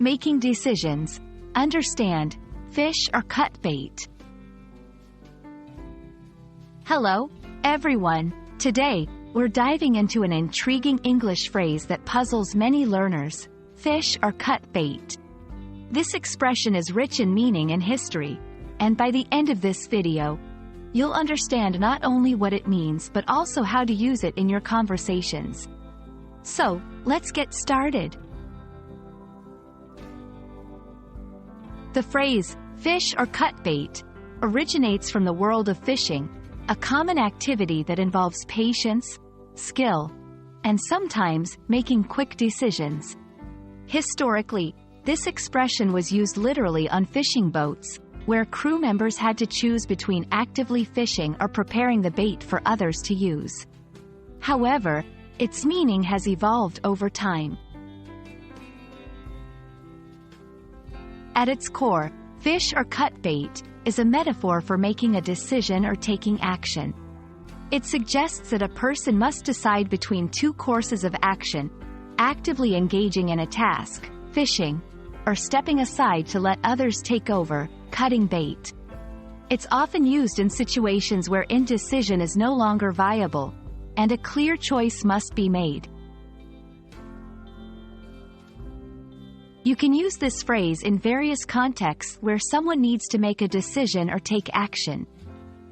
making decisions, understand, fish or cut bait. Hello, everyone. Today, we're diving into an intriguing English phrase that puzzles many learners: fish or cut bait. This expression is rich in meaning and history, and by the end of this video, you'll understand not only what it means but also how to use it in your conversations. So, let's get started. The phrase, fish or cut bait, originates from the world of fishing, a common activity that involves patience, skill, and sometimes making quick decisions. Historically, this expression was used literally on fishing boats, where crew members had to choose between actively fishing or preparing the bait for others to use. However, its meaning has evolved over time. At its core, fish or cut bait is a metaphor for making a decision or taking action. It suggests that a person must decide between two courses of action: actively engaging in a task, fishing, or stepping aside to let others take over, cutting bait. It's often used in situations where indecision is no longer viable, and a clear choice must be made. You can use this phrase in various contexts where someone needs to make a decision or take action.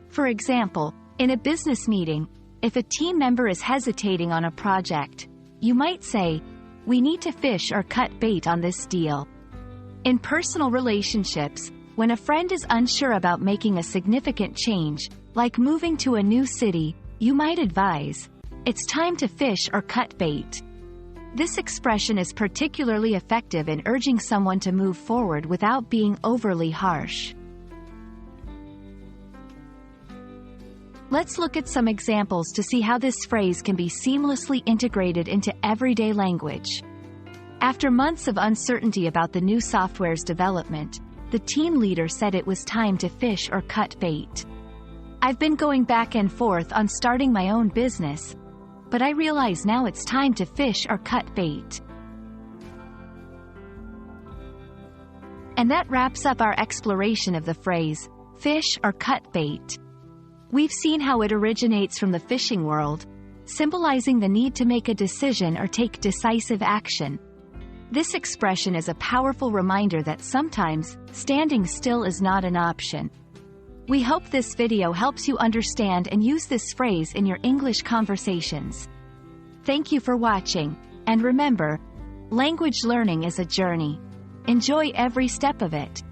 For example, in a business meeting, if a team member is hesitating on a project, you might say, "We need to fish or cut bait on this deal." In personal relationships, when a friend is unsure about making a significant change, like moving to a new city, you might advise, "It's time to fish or cut bait." This expression is particularly effective in urging someone to move forward without being overly harsh. Let's look at some examples to see how this phrase can be seamlessly integrated into everyday language. After months of uncertainty about the new software's development, the team leader said it was time to fish or cut bait. "I've been going back and forth on starting my own business, but I realize now it's time to fish or cut bait." And that wraps up our exploration of the phrase, fish or cut bait. We've seen how it originates from the fishing world, symbolizing the need to make a decision or take decisive action. This expression is a powerful reminder that sometimes, standing still is not an option. We hope this video helps you understand and use this phrase in your English conversations. Thank you for watching, and remember, language learning is a journey. Enjoy every step of it.